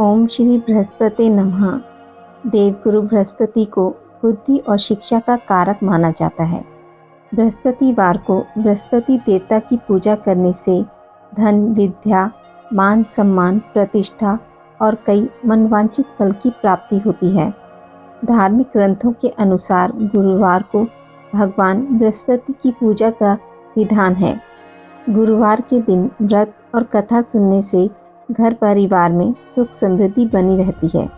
ओम श्री बृहस्पति नमः। देवगुरु बृहस्पति को बुद्धि और शिक्षा का कारक माना जाता है। बृहस्पतिवार को बृहस्पति देवता की पूजा करने से धन, विद्या, मान सम्मान, प्रतिष्ठा और कई मनवांछित फल की प्राप्ति होती है। धार्मिक ग्रंथों के अनुसार गुरुवार को भगवान बृहस्पति की पूजा का विधान है। गुरुवार के दिन व्रत और कथा सुनने से घर परिवार में सुख समृद्धि बनी रहती है।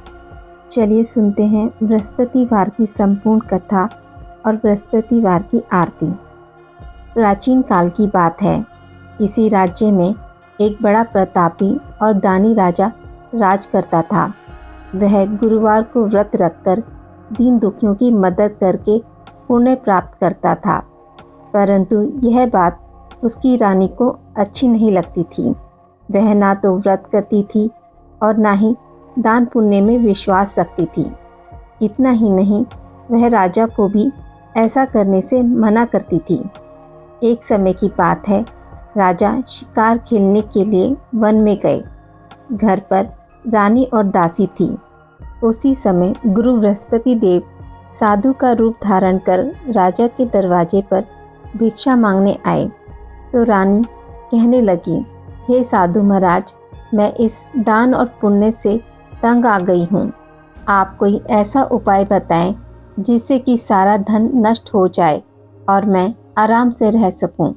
चलिए सुनते हैं बृहस्पतिवार की संपूर्ण कथा और बृहस्पतिवार की आरती। प्राचीन काल की बात है। किसी राज्य में एक बड़ा प्रतापी और दानी राजा राज करता था। वह गुरुवार को व्रत रखकर दीन दुखियों की मदद करके पुण्य प्राप्त करता था, परंतु यह बात उसकी रानी को अच्छी नहीं लगती थी। वह ना तो व्रत करती थी और ना ही दान पुण्य में विश्वास रखती थी। इतना ही नहीं, वह राजा को भी ऐसा करने से मना करती थी। एक समय की बात है, राजा शिकार खेलने के लिए वन में गए। घर पर रानी और दासी थी। उसी समय गुरु बृहस्पति देव साधु का रूप धारण कर राजा के दरवाजे पर भिक्षा मांगने आए। तो रानी कहने लगी, हे साधु महाराज, मैं इस दान और पुण्य से तंग आ गई हूँ। आप कोई ऐसा उपाय बताएं जिससे कि सारा धन नष्ट हो जाए और मैं आराम से रह सकूं।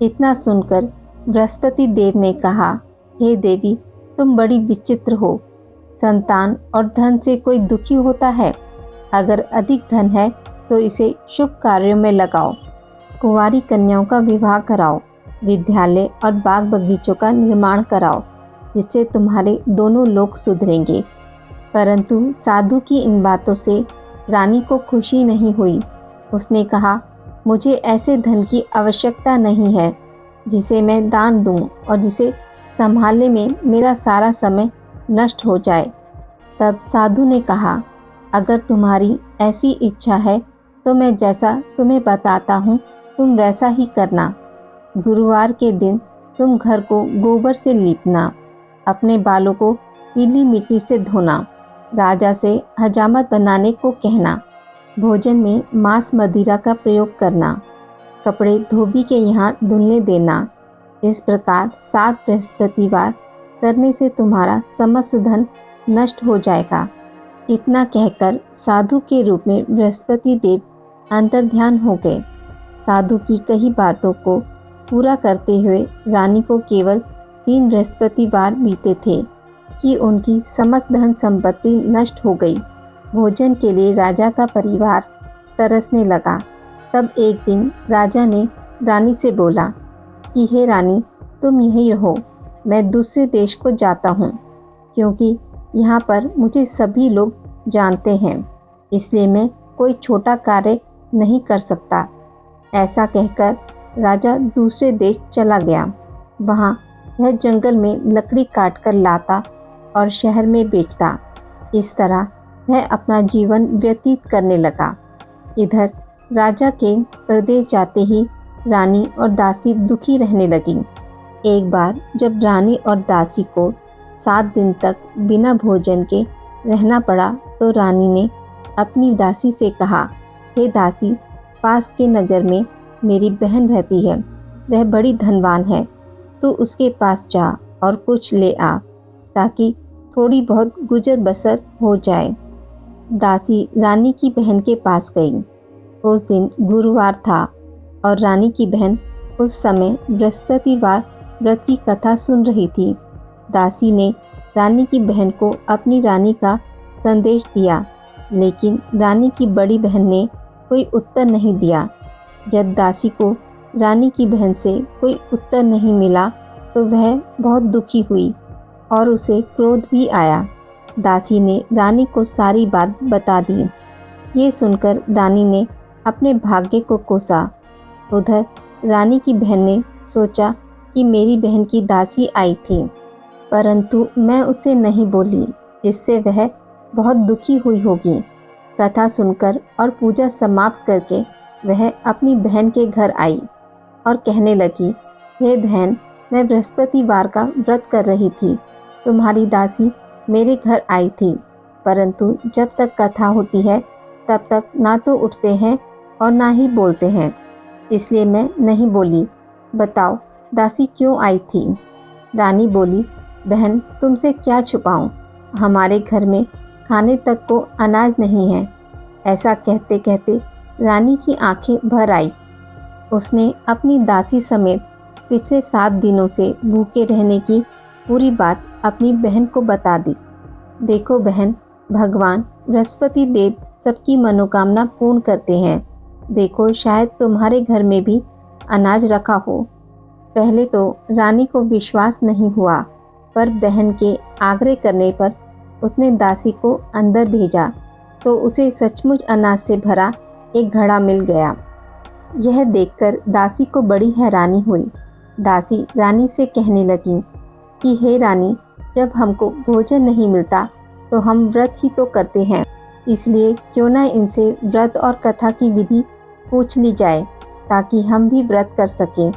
इतना सुनकर बृहस्पति देव ने कहा, हे देवी, तुम बड़ी विचित्र हो। संतान और धन से कोई दुखी होता है? अगर अधिक धन है तो इसे शुभ कार्यों में लगाओ। कुंवारी कन्याओं का विवाह कराओ। विद्यालय और बाग बगीचों का निर्माण कराओ, जिससे तुम्हारे दोनों लोग सुधरेंगे। परंतु साधु की इन बातों से रानी को खुशी नहीं हुई। उसने कहा, मुझे ऐसे धन की आवश्यकता नहीं है जिसे मैं दान दूं और जिसे संभालने में मेरा सारा समय नष्ट हो जाए। तब साधु ने कहा, अगर तुम्हारी ऐसी इच्छा है तो मैं जैसा तुम्हें बताता हूँ तुम वैसा ही करना। गुरुवार के दिन तुम घर को गोबर से लीपना, अपने बालों को पीली मिट्टी से धोना, राजा से हजामत बनाने को कहना, भोजन में मांस मदिरा का प्रयोग करना, कपड़े धोबी के यहाँ धुलने देना। इस प्रकार 7 बृहस्पतिवार करने से तुम्हारा समस्त धन नष्ट हो जाएगा। इतना कहकर साधु के रूप में बृहस्पति देव अंतर्ध्यान हो गए। साधु की कही बातों को पूरा करते हुए रानी को केवल 3 बृहस्पतिवार बीते थे कि उनकी समस्त धन संपत्ति नष्ट हो गई। भोजन के लिए राजा का परिवार तरसने लगा। तब एक दिन राजा ने रानी से बोला कि हे रानी, तुम यहीं रहो, मैं दूसरे देश को जाता हूँ, क्योंकि यहाँ पर मुझे सभी लोग जानते हैं, इसलिए मैं कोई छोटा कार्य नहीं कर सकता। ऐसा कहकर राजा दूसरे देश चला गया। वहाँ वह जंगल में लकड़ी काटकर लाता और शहर में बेचता। इस तरह वह अपना जीवन व्यतीत करने लगा। इधर राजा के प्रदेश जाते ही रानी और दासी दुखी रहने लगी। एक बार जब रानी और दासी को 7 दिन तक बिना भोजन के रहना पड़ा, तो रानी ने अपनी दासी से कहा, हे दासी, पास के नगर में मेरी बहन रहती है, वह बड़ी धनवान है। तू उसके पास जा और कुछ ले आ, ताकि थोड़ी बहुत गुजर बसर हो जाए। दासी रानी की बहन के पास गई। उस दिन गुरुवार था और रानी की बहन उस समय बृहस्पतिवार व्रत की कथा सुन रही थी। दासी ने रानी की बहन को अपनी रानी का संदेश दिया, लेकिन रानी की बड़ी बहन ने कोई उत्तर नहीं दिया। जब दासी को रानी की बहन से कोई उत्तर नहीं मिला तो वह बहुत दुखी हुई और उसे क्रोध भी आया। दासी ने रानी को सारी बात बता दी। ये सुनकर रानी ने अपने भाग्य को कोसा। उधर रानी की बहन ने सोचा कि मेरी बहन की दासी आई थी, परंतु मैं उसे नहीं बोली, इससे वह बहुत दुखी हुई होगी। कथा सुनकर और पूजा समाप्त करके वह अपनी बहन के घर आई और कहने लगी, हे बहन, मैं बृहस्पतिवार का व्रत कर रही थी। तुम्हारी दासी मेरे घर आई थी, परंतु जब तक कथा होती है तब तक ना तो उठते हैं और ना ही बोलते हैं, इसलिए मैं नहीं बोली। बताओ दासी क्यों आई थी? रानी बोली, बहन तुमसे क्या छुपाऊं, हमारे घर में खाने तक को अनाज नहीं है। ऐसा कहते कहते रानी की आंखें भर आई। उसने अपनी दासी समेत पिछले 7 दिनों से भूखे रहने की पूरी बात अपनी बहन को बता दी। देखो बहन, भगवान बृहस्पति देव सबकी मनोकामना पूर्ण करते हैं। देखो शायद तुम्हारे घर में भी अनाज रखा हो। पहले तो रानी को विश्वास नहीं हुआ, पर बहन के आग्रह करने पर उसने दासी को अंदर भेजा तो उसे सचमुच अनाज से भरा एक घड़ा मिल गया। यह देखकर दासी को बड़ी हैरानी हुई। दासी रानी से कहने लगी कि हे रानी, जब हमको भोजन नहीं मिलता तो हम व्रत ही तो करते हैं, इसलिए क्यों ना इनसे व्रत और कथा की विधि पूछ ली जाए ताकि हम भी व्रत कर सकें।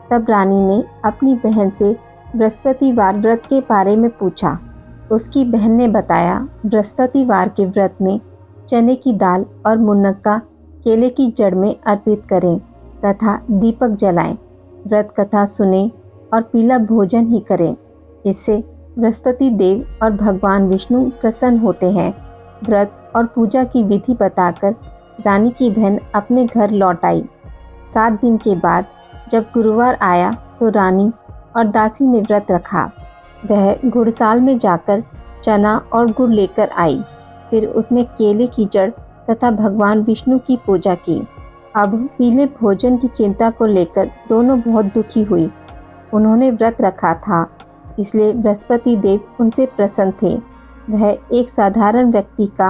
तब रानी ने अपनी बहन से बृहस्पतिवार व्रत के बारे में पूछा। उसकी बहन ने बताया, बृहस्पतिवार के व्रत में चने की दाल और मुनक्का केले की जड़ में अर्पित करें तथा दीपक जलाएं, व्रत कथा सुने और पीला भोजन ही करें। इससे बृहस्पति देव और भगवान विष्णु प्रसन्न होते हैं। व्रत और पूजा की विधि बताकर रानी की बहन अपने घर लौट आई। 7 दिन के बाद जब गुरुवार आया तो रानी और दासी ने व्रत रखा। वह गुड़साल में जाकर चना और गुड़ लेकर आई। फिर उसने केले की जड़ तथा भगवान विष्णु की पूजा की। अब पीले भोजन की चिंता को लेकर दोनों बहुत दुखी हुई। उन्होंने व्रत रखा था, इसलिए बृहस्पति देव उनसे प्रसन्न थे। वह एक साधारण व्यक्ति का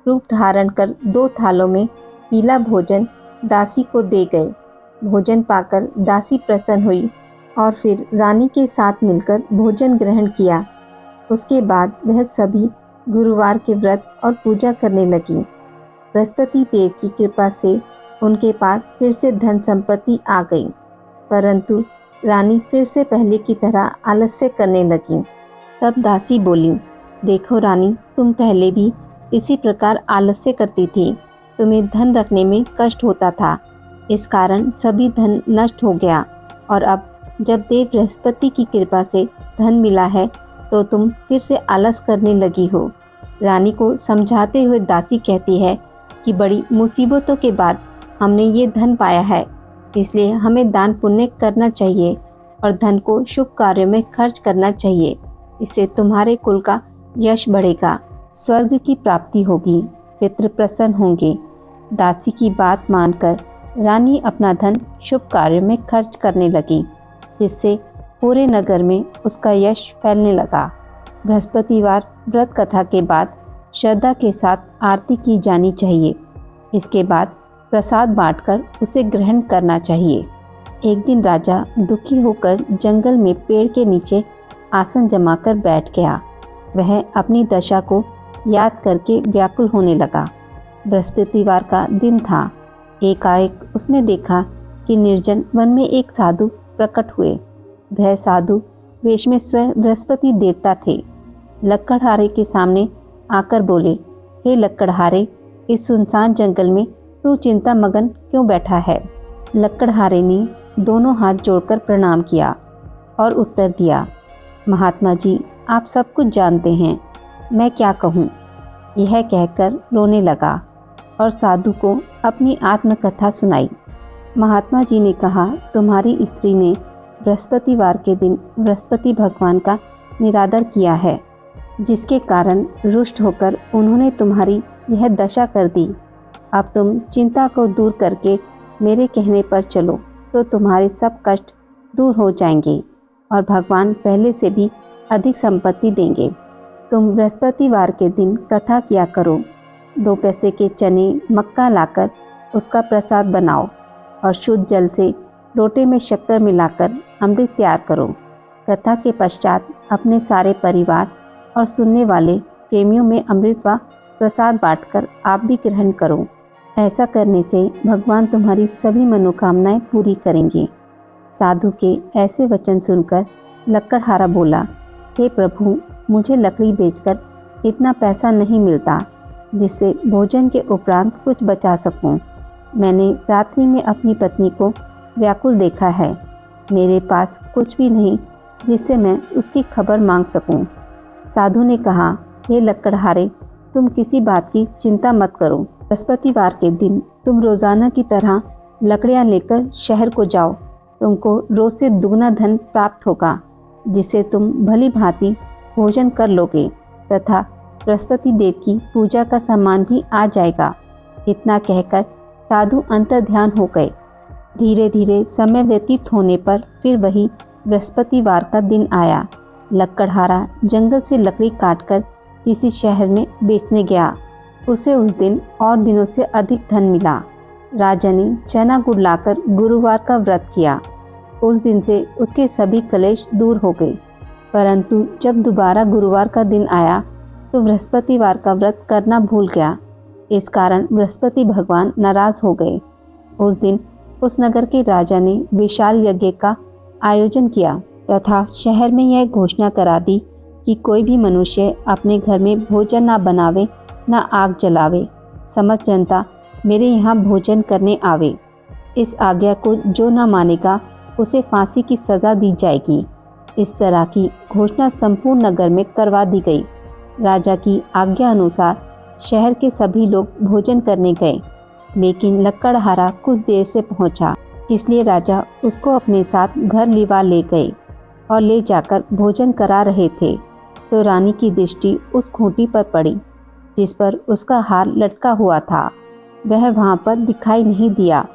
रूप धारण कर 2 थालों में पीला भोजन दासी को दे गए। भोजन पाकर दासी प्रसन्न हुई और फिर रानी के साथ मिलकर भोजन ग्रहण किया। उसके बाद वह सभी गुरुवार के व्रत और पूजा करने लगी। बृहस्पति देव की कृपा से उनके पास फिर से धन संपत्ति आ गई, परंतु रानी फिर से पहले की तरह आलस्य करने लगी। तब दासी बोली, देखो रानी, तुम पहले भी इसी प्रकार आलस्य करती थी। तुम्हें धन रखने में कष्ट होता था, इस कारण सभी धन नष्ट हो गया, और अब जब देव बृहस्पति की कृपा से धन मिला है तो तुम फिर से आलस करने लगी हो। रानी को समझाते हुए दासी कहती है कि बड़ी मुसीबतों के बाद हमने ये धन पाया है, इसलिए हमें दान पुण्य करना चाहिए और धन को शुभ कार्यों में खर्च करना चाहिए। इससे तुम्हारे कुल का यश बढ़ेगा, स्वर्ग की प्राप्ति होगी, पितृ प्रसन्न होंगे। दासी की बात मानकर रानी अपना धन शुभ कार्यों में खर्च करने लगी, जिससे पूरे नगर में उसका यश फैलने लगा। बृहस्पतिवार व्रत कथा के बाद श्रद्धा के साथ आरती की जानी चाहिए। इसके बाद प्रसाद बांटकर उसे ग्रहण करना चाहिए। एक दिन राजा दुखी होकर जंगल में पेड़ के नीचे आसन जमाकर बैठ गया। वह अपनी दशा को याद करके व्याकुल होने लगा। बृहस्पतिवार का दिन था। एकाएक उसने देखा कि निर्जन वन में एक साधु प्रकट हुए। वह साधु वेश में स्वयं बृहस्पति देवता थे। लक्कड़हारे के सामने आकर बोले, हे लक्कड़हारे, इस सुनसान जंगल में तू चिंता मगन क्यों बैठा है? लक्कड़हारे ने दोनों हाथ जोड़कर प्रणाम किया और उत्तर दिया, महात्मा जी, आप सब कुछ जानते हैं, मैं क्या कहूँ। यह कहकर रोने लगा और साधु को अपनी आत्मकथा सुनाई। महात्मा जी ने कहा, तुम्हारी स्त्री ने बृहस्पतिवार के दिन बृहस्पति भगवान का निरादर किया है, जिसके कारण रुष्ट होकर उन्होंने तुम्हारी यह दशा कर दी। अब तुम चिंता को दूर करके मेरे कहने पर चलो तो तुम्हारे सब कष्ट दूर हो जाएंगे और भगवान पहले से भी अधिक संपत्ति देंगे। तुम बृहस्पतिवार के दिन कथा किया करो। 2 पैसे के चने मक्का लाकर उसका प्रसाद बनाओ और शुद्ध जल से लोटे में शक्कर मिलाकर अमृत तैयार करो। कथा के पश्चात अपने सारे परिवार और सुनने वाले प्रेमियों में अमृत व प्रसाद बांटकर आप भी ग्रहण करो। ऐसा करने से भगवान तुम्हारी सभी मनोकामनाएं पूरी करेंगे। साधु के ऐसे वचन सुनकर लक्कड़हारा बोला, हे प्रभु, मुझे लकड़ी बेचकर इतना पैसा नहीं मिलता जिससे भोजन के उपरांत कुछ बचा सकूं। मैंने रात्रि में अपनी पत्नी को व्याकुल देखा है। मेरे पास कुछ भी नहीं जिससे मैं उसकी खबर मांग सकूं। साधु ने कहा, हे लकड़हारे, तुम किसी बात की चिंता मत करो। बृहस्पतिवार के दिन तुम रोज़ाना की तरह लकड़ियाँ लेकर शहर को जाओ। तुमको रोज़ से दुगना धन प्राप्त होगा, जिससे तुम भली भांति भोजन कर लोगे तथा बृहस्पति देव की पूजा का सामान भी आ जाएगा। इतना कहकर साधु अंतर्ध्यान हो गए। धीरे धीरे समय व्यतीत होने पर फिर वही बृहस्पतिवार का दिन आया। लकड़हारा जंगल से लकड़ी काटकर किसी शहर में बेचने गया। उसे उस दिन और दिनों से अधिक धन मिला। राजा ने चना गुड़ लाकर गुरुवार का व्रत किया। उस दिन से उसके सभी कलेश दूर हो गए। परंतु जब दोबारा गुरुवार का दिन आया तो बृहस्पतिवार का व्रत करना भूल गया। इस कारण बृहस्पति भगवान नाराज हो गए। उस दिन उस नगर के राजा ने विशाल यज्ञ का आयोजन किया तथा शहर में यह घोषणा करा दी कि कोई भी मनुष्य अपने घर में भोजन ना बनावे, ना आग जलावे। समस्त जनता मेरे यहाँ भोजन करने आवे। इस आज्ञा को जो न मानेगा उसे फांसी की सज़ा दी जाएगी। इस तरह की घोषणा संपूर्ण नगर में करवा दी गई। राजा की आज्ञा अनुसार शहर के सभी लोग भोजन करने गए, लेकिन लकड़हारा कुछ देर से पहुंचा, इसलिए राजा उसको अपने साथ घर लिवा ले गए और ले जाकर भोजन करा रहे थे तो रानी की दृष्टि उस खूंटी पर पड़ी जिस पर उसका हार लटका हुआ था। वह वहां पर दिखाई नहीं दिया।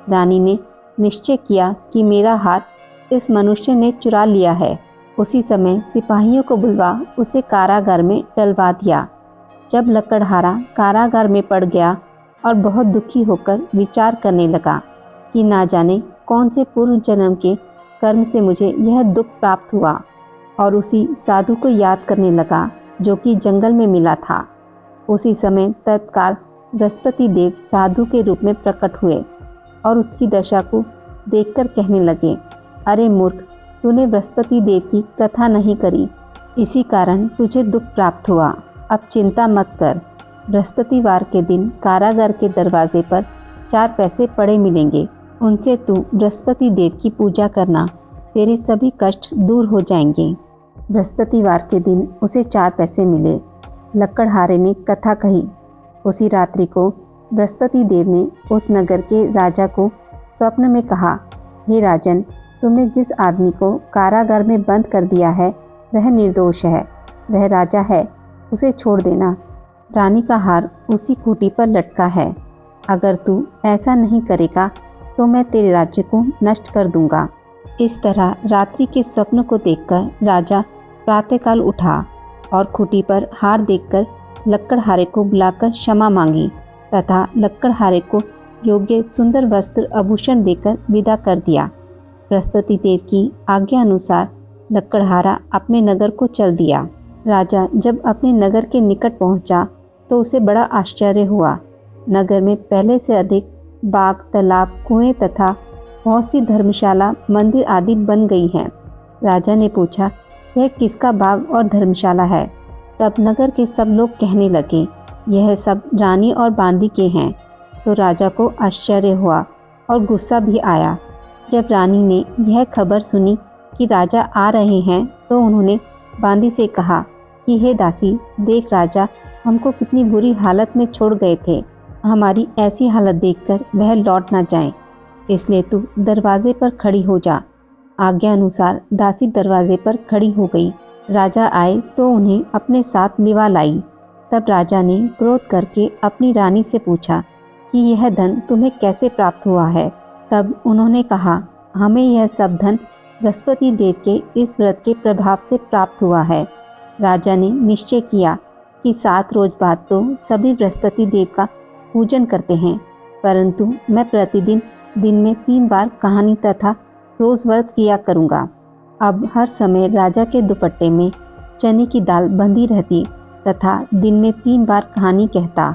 रानी ने निश्चय किया कि मेरा हार इस मनुष्य ने चुरा लिया है। उसी समय सिपाहियों को बुलवा उसे कारागार में डलवा दिया। जब लकड़हारा कारागार में पड़ गया और बहुत दुखी होकर विचार करने लगा कि ना जाने कौन से पूर्व जन्म के कर्म से मुझे यह दुख प्राप्त हुआ, और उसी साधु को याद करने लगा जो कि जंगल में मिला था। उसी समय तत्काल बृहस्पति देव साधु के रूप में प्रकट हुए और उसकी दशा को देखकर कहने लगे, अरे मूर्ख, तूने बृहस्पति देव की कथा नहीं करी, इसी कारण तुझे दुख प्राप्त हुआ। अब चिंता मत कर। बृहस्पतिवार के दिन कारागार के दरवाजे पर 4 पैसे पड़े मिलेंगे। उनसे तू बृहस्पति देव की पूजा करना, तेरे सभी कष्ट दूर हो जाएंगे। बृहस्पतिवार के दिन उसे 4 पैसे मिले। लकड़हारे ने कथा कही। उसी रात्रि को बृहस्पति देव ने उस नगर के राजा को स्वप्न में कहा, हे राजन, तुमने जिस आदमी को कारागार में बंद कर दिया है वह निर्दोष है, वह राजा है, उसे छोड़ देना। रानी का हार उसी खूंटी पर लटका है। अगर तू ऐसा नहीं करेगा तो मैं तेरे राज्य को नष्ट कर दूंगा। इस तरह रात्रि के स्वप्न को देखकर राजा प्रातःकाल उठा और खूंटी पर हार देखकर लकड़हारे को बुलाकर क्षमा मांगी तथा लकड़हारे को योग्य सुंदर वस्त्र आभूषण देकर विदा कर दिया। बृहस्पति देव की आज्ञा अनुसार लकड़हारा अपने नगर को चल दिया। राजा जब अपने नगर के निकट पहुंचा तो उसे बड़ा आश्चर्य हुआ। नगर में पहले से अधिक बाग, तालाब, कुएं तथा बहुत सी धर्मशाला, मंदिर आदि बन गई हैं। राजा ने पूछा, यह किसका बाग और धर्मशाला है? तब नगर के सब लोग कहने लगे, यह सब रानी और बांदी के हैं। तो राजा को आश्चर्य हुआ और गुस्सा भी आया। जब रानी ने यह खबर सुनी कि राजा आ रहे हैं तो उन्होंने बांदी से कहा कि हे दासी, देख राजा हमको कितनी बुरी हालत में छोड़ गए थे। हमारी ऐसी हालत देखकर वह लौट ना जाए, इसलिए तू दरवाजे पर खड़ी हो जा। आज्ञा अनुसार दासी दरवाजे पर खड़ी हो गई। राजा आए तो उन्हें अपने साथ लिवा लाई। तब राजा ने क्रोध करके अपनी रानी से पूछा कि यह धन तुम्हें कैसे प्राप्त हुआ है? तब उन्होंने कहा, हमें यह सब धन बृहस्पति देव के इस व्रत के प्रभाव से प्राप्त हुआ है। राजा ने निश्चय किया कि 7 रोज बाद तो सभी बृहस्पति देव का पूजन करते हैं, परंतु मैं प्रतिदिन दिन में 3 बार कहानी तथा रोज व्रत किया करूँगा। अब हर समय राजा के दुपट्टे में चने की दाल बंधी रहती तथा दिन में 3 बार कहानी कहता।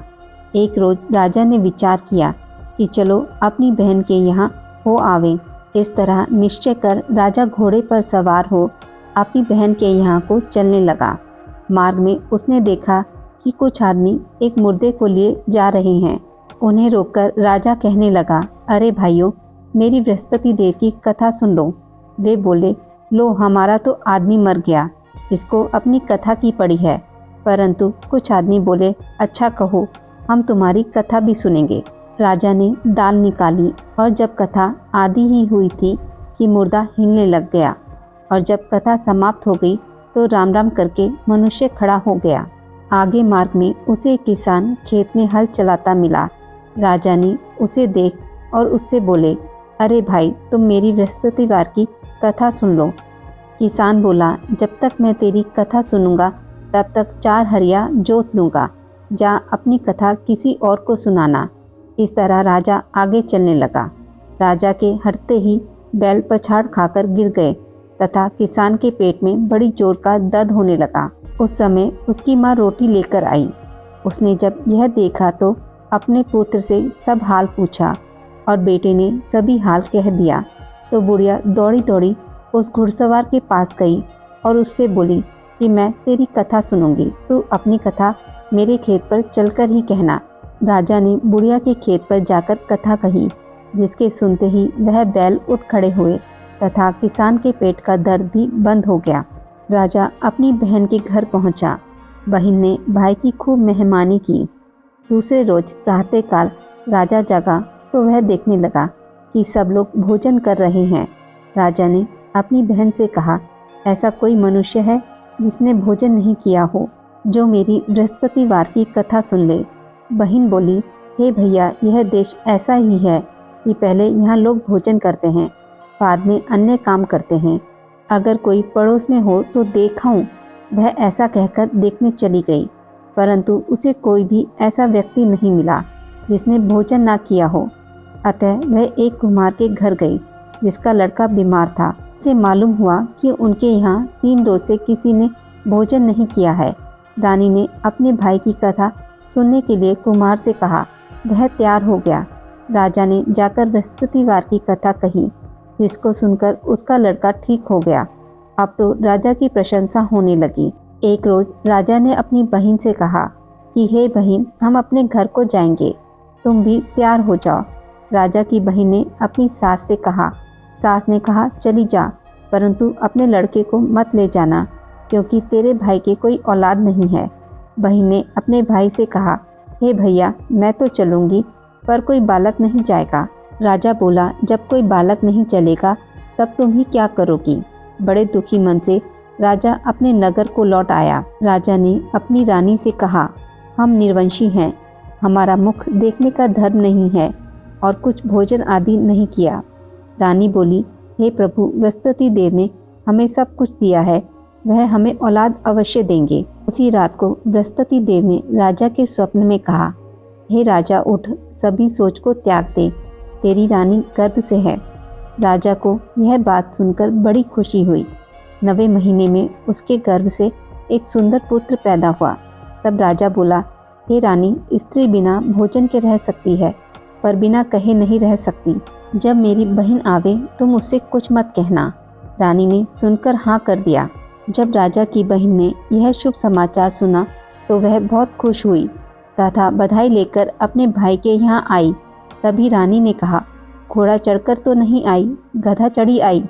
एक रोज राजा ने विचार किया कि चलो अपनी बहन के यहाँ हो आवे। इस तरह निश्चय कर राजा घोड़े पर सवार हो अपनी बहन के यहाँ को चलने लगा। मार्ग में उसने देखा कि कुछ आदमी एक मुर्दे को लिए जा रहे हैं। उन्हें रोककर राजा कहने लगा, अरे भाइयों, मेरी बृहस्पति देव की कथा सुन लो। वे बोले, लो हमारा तो आदमी मर गया, इसको अपनी कथा की पड़ी है। परंतु कुछ आदमी बोले, अच्छा कहो, हम तुम्हारी कथा भी सुनेंगे। राजा ने दाल निकाली और जब कथा आधी ही हुई थी कि मुर्दा हिलने लग गया, और जब कथा समाप्त हो गई तो राम राम करके मनुष्य खड़ा हो गया। आगे मार्ग में उसे एक किसान खेत में हल चलाता मिला। राजा ने उसे देख और उससे बोले, अरे भाई, तुम मेरी बृहस्पतिवार की कथा सुन लो। किसान बोला, जब तक मैं तेरी कथा सुनूंगा तब तक 4 हरिया जोत लूँगा, जा अपनी कथा किसी और को सुनाना। इस तरह राजा आगे चलने लगा। राजा के हटते ही बैल पछाड़ खाकर गिर गए तथा किसान के पेट में बड़ी जोर का दर्द होने लगा। उस समय उसकी माँ रोटी लेकर आई। उसने जब यह देखा तो अपने पुत्र से सब हाल पूछा और बेटे ने सभी हाल कह दिया। तो बुढ़िया दौड़ी दौड़ी उस घुड़सवार के पास गई और उससे बोली कि मैं तेरी कथा सुनूंगी, तू अपनी कथा मेरे खेत पर चलकर ही कहना। राजा ने बुढ़िया के खेत पर जाकर कथा कही, जिसके सुनते ही वह बैल उठ खड़े हुए तथा किसान के पेट का दर्द भी बंद हो गया। राजा अपनी बहन के घर पहुंचा। बहन ने भाई की खूब मेहमानी की। दूसरे रोज प्रातःकाल राजा जगा तो वह देखने लगा कि सब लोग भोजन कर रहे हैं। राजा ने अपनी बहन से कहा, ऐसा कोई मनुष्य है जिसने भोजन नहीं किया हो, जो मेरी बृहस्पतिवार की कथा सुन ले। बहन बोली, हे भैया, यह देश ऐसा ही है कि पहले यहाँ लोग भोजन करते हैं, बाद में अन्य काम करते हैं। अगर कोई पड़ोस में हो तो देखाऊं। वह ऐसा कहकर देखने चली गई, परंतु उसे कोई भी ऐसा व्यक्ति नहीं मिला जिसने भोजन ना किया हो। अतः वह एक कुम्हार के घर गई जिसका लड़का बीमार था। उसे मालूम हुआ कि उनके यहाँ 3 रोज से किसी ने भोजन नहीं किया है। रानी ने अपने भाई की कथा सुनने के लिए कुम्हार से कहा। वह तैयार हो गया। राजा ने जाकर बृहस्पतिवार की कथा कही, जिसको सुनकर उसका लड़का ठीक हो गया। अब तो राजा की प्रशंसा होने लगी। एक रोज राजा ने अपनी बहन से कहा कि हे बहन, हम अपने घर को जाएंगे, तुम भी तैयार हो जाओ। राजा की बहन ने अपनी सास से कहा। सास ने कहा, चली जा, परंतु अपने लड़के को मत ले जाना, क्योंकि तेरे भाई के कोई औलाद नहीं है। बहन ने अपने भाई से कहा, हे भैया, मैं तो चलूँगी, पर कोई बालक नहीं जाएगा। राजा बोला, जब कोई बालक नहीं चलेगा तब तुम ही क्या करोगी। बड़े दुखी मन से राजा अपने नगर को लौट आया। राजा ने अपनी रानी से कहा, हम निर्वंशी हैं, हमारा मुख देखने का धर्म नहीं है और कुछ भोजन आदि नहीं किया। रानी बोली, हे प्रभु, बृहस्पति देव ने हमें सब कुछ दिया है, वह हमें औलाद अवश्य देंगे। उसी रात को बृहस्पति देव ने राजा के स्वप्न में कहा, हे राजा, उठ, सभी सोच को त्याग दे, तेरी रानी गर्भ से है। राजा को यह बात सुनकर बड़ी खुशी हुई। 9वें महीने में उसके गर्भ से एक सुंदर पुत्र पैदा हुआ। तब राजा बोला, हे रानी, स्त्री बिना भोजन के रह सकती है, पर बिना कहे नहीं रह सकती। जब मेरी बहन आवे तुम उससे कुछ मत कहना। रानी ने सुनकर हाँ कर दिया। जब राजा की बहन ने यह शुभ समाचार सुना तो वह बहुत खुश हुई तथा बधाई लेकर अपने भाई के यहाँ आई। तभी रानी ने कहा, घोड़ा चढ़कर तो नहीं आई, गधा चढ़ी आई।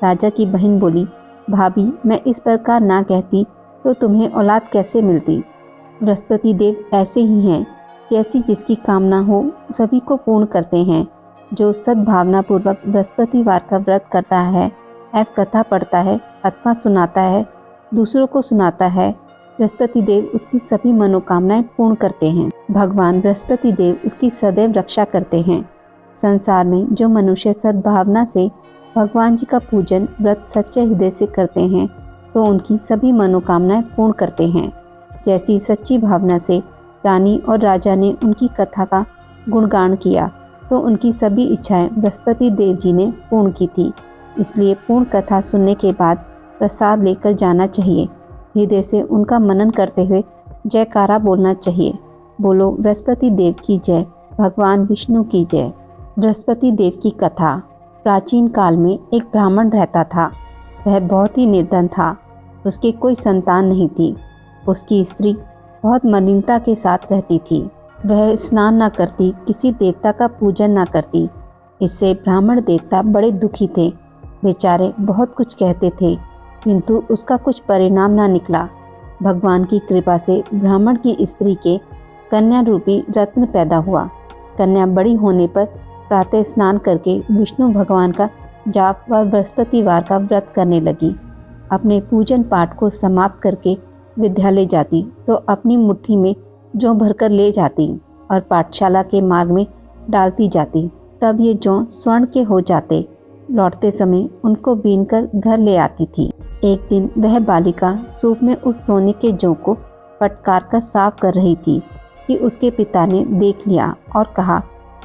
राजा की बहन बोली, भाभी, मैं इस प्रकार ना कहती तो तुम्हें औलाद कैसे मिलती। बृहस्पति देव ऐसे ही हैं, जैसी जिसकी कामना हो सभी को पूर्ण करते हैं। जो सद्भावना पूर्वक बृहस्पतिवार का व्रत करता है, एवं कथा पढ़ता है अथवा सुनाता है, दूसरों को सुनाता है, बृहस्पति देव उसकी सभी मनोकामनाएं पूर्ण करते हैं। भगवान बृहस्पति देव उसकी सदैव रक्षा करते हैं। संसार में जो मनुष्य सद्भावना से भगवान जी का पूजन व्रत सच्चे हृदय से करते हैं तो उनकी सभी मनोकामनाएं पूर्ण करते हैं। जैसी सच्ची भावना से रानी और राजा ने उनकी कथा का गुणगान किया तो उनकी सभी इच्छाएं बृहस्पति देव जी ने पूर्ण की थी। इसलिए पूर्ण कथा सुनने के बाद प्रसाद लेकर जाना चाहिए। हृदय से उनका मनन करते हुए जयकारा बोलना चाहिए। बोलो बृहस्पति देव की जय, भगवान विष्णु की जय। बृहस्पति देव की कथा। प्राचीन काल में एक ब्राह्मण रहता था। वह बहुत ही निर्धन था। उसकी कोई संतान नहीं थी। उसकी स्त्री बहुत मलिनता के साथ रहती थी। वह स्नान न करती, किसी देवता का पूजन न करती। इससे ब्राह्मण देवता बड़े दुखी थे। बेचारे बहुत कुछ कहते थे, किंतु उसका कुछ परिणाम न निकला। भगवान की कृपा से ब्राह्मण की स्त्री के कन्या रूपी रत्न पैदा हुआ। कन्या बड़ी होने पर प्रातः स्नान करके विष्णु भगवान का जाप व बृहस्पतिवार का व्रत करने लगी। अपने पूजन पाठ को समाप्त करके विद्यालय जाती तो अपनी मुट्ठी में जौ भरकर ले जाती और पाठशाला के मार्ग में डालती जाती। तब ये जौ स्वर्ण के हो जाते। लौटते समय उनको बीनकर घर ले आती थी। एक दिन वह बालिका सूप में उस सोने के जौ को फटकार कर साफ कर रही थी कि उसके पिता ने देख लिया और कहा,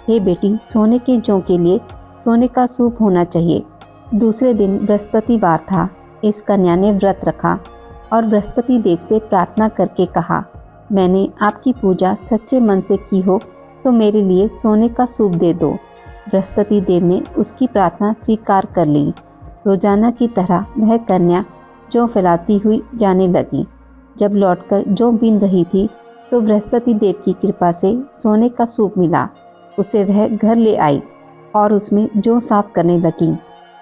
हे बेटी, सोने के जौ के लिए सोने का सूप होना चाहिए। दूसरे दिन बृहस्पतिवार था। इस कन्या ने व्रत रखा और बृहस्पति देव से प्रार्थना करके कहा, मैंने आपकी पूजा सच्चे मन से की हो तो मेरे लिए सोने का सूप दे दो। बृहस्पति देव ने उसकी प्रार्थना स्वीकार कर ली। रोजाना की तरह वह कन्या जौ फैलाती हुई जाने लगी। जब लौटकर जौ बीन रही थी तो बृहस्पति देव की कृपा से सोने का सूप मिला। उसे वह घर ले आई और उसमें जौ साफ करने लगी,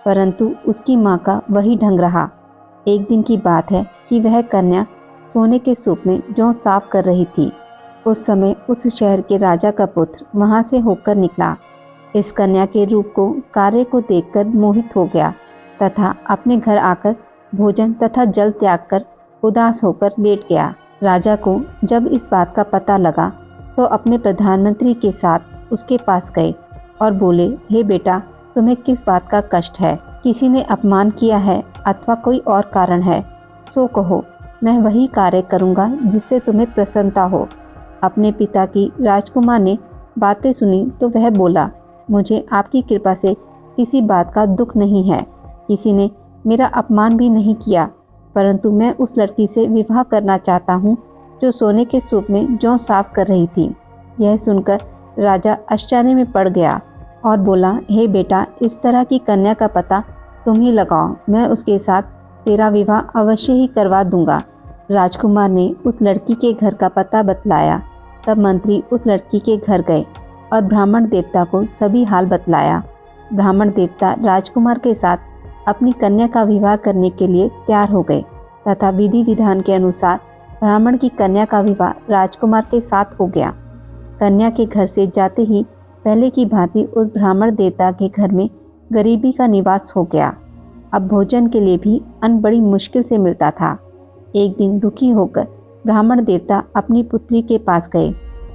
परंतु उसकी माँ का वही ढंग रहा। एक दिन की बात है कि वह कन्या सोने के सूप में जौ साफ कर रही थी। उस समय उस शहर के राजा का पुत्र वहाँ से होकर निकला। इस कन्या के रूप को, कार्य को देखकर मोहित हो गया तथा अपने घर आकर भोजन तथा जल त्याग कर उदास होकर लेट गया। राजा को जब इस बात का पता लगा तो अपने प्रधानमंत्री के साथ उसके पास गए और बोले, हे बेटा, तुम्हें किस बात का कष्ट है? किसी ने अपमान किया है अथवा कोई और कारण है? सो कहो, मैं वही कार्य करूँगा जिससे तुम्हें प्रसन्नता हो। अपने पिता की राजकुमार ने बातें सुनी तो वह बोला, मुझे आपकी कृपा से किसी बात का दुख नहीं है। किसी ने मेरा अपमान भी नहीं किया, परंतु मैं उस लड़की से विवाह करना चाहता हूँ जो सोने के सूप में जौ साफ कर रही थी। यह सुनकर राजा आश्चर्य में पड़ गया और बोला, हे बेटा, इस तरह की कन्या का पता तुम ही लगाओ, मैं उसके साथ तेरा विवाह अवश्य ही करवा दूंगा। राजकुमार ने उस लड़की के घर का पता बतलाया। तब मंत्री उस लड़की के घर गए और ब्राह्मण देवता को सभी हाल बतलाया। ब्राह्मण देवता राजकुमार के साथ अपनी कन्या का विवाह करने के लिए तैयार हो गए तथा विधि विधान के अनुसार ब्राह्मण की कन्या का विवाह राजकुमार के साथ हो गया। कन्या के घर से जाते ही पहले की भांति उस ब्राह्मण देवता के घर में गरीबी का निवास हो गया। अब भोजन के लिए भी अन्न बड़ी मुश्किल से मिलता था। एक दिन दुखी होकर ब्राह्मण देवता अपनी पुत्री के पास गए।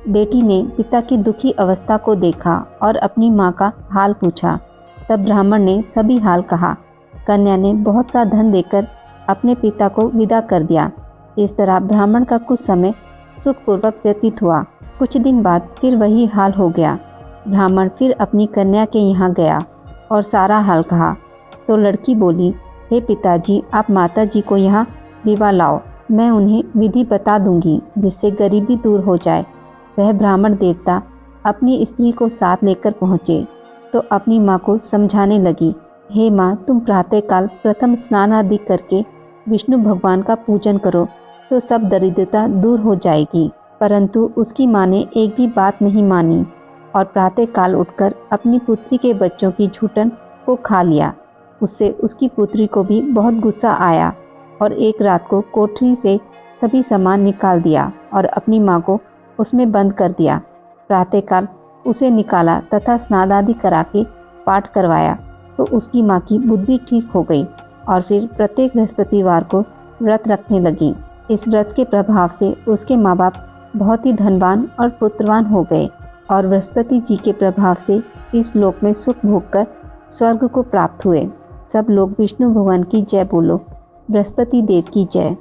बेटी ने पिता की दुखी अवस्था को देखा और अपनी माँ का हाल पूछा। तब ब्राह्मण ने सभी हाल कहा। कन्या ने बहुत सा धन देकर अपने पिता को विदा कर दिया। इस तरह ब्राह्मण का कुछ समय सुखपूर्वक व्यतीत हुआ। कुछ दिन बाद फिर वही हाल हो गया। ब्राह्मण फिर अपनी कन्या के यहाँ गया और सारा हाल कहा तो लड़की बोली, हे पिताजी, आप माताजी को यहाँ दीवा लाओ, मैं उन्हें विधि बता दूंगी जिससे गरीबी दूर हो जाए। वह ब्राह्मण देवता अपनी स्त्री को साथ लेकर पहुँचे तो अपनी माँ को समझाने लगी, हे माँ, तुम प्रातःकाल प्रथम स्नान आदि करके विष्णु भगवान का पूजन करो तो सब दरिद्रता दूर हो जाएगी। परंतु उसकी माँ ने एक भी बात नहीं मानी और प्रातःकाल उठकर अपनी पुत्री के बच्चों की झूठन को खा लिया। उससे उसकी पुत्री को भी बहुत गुस्सा आया और एक रात को कोठरी से सभी सामान निकाल दिया और अपनी माँ को उसमें बंद कर दिया। प्रातःकाल उसे निकाला तथा स्नान आदि करा के पाठ करवाया तो उसकी माँ की बुद्धि ठीक हो गई और फिर प्रत्येक बृहस्पतिवार को व्रत रखने लगी। इस व्रत के प्रभाव से उसके माँ बाप बहुत ही धनवान और पुत्रवान हो गए और बृहस्पति जी के प्रभाव से इस लोक में सुख भोग कर स्वर्ग को प्राप्त हुए। सब लोग विष्णु भगवान की जय बोलो। बृहस्पति देव की जय।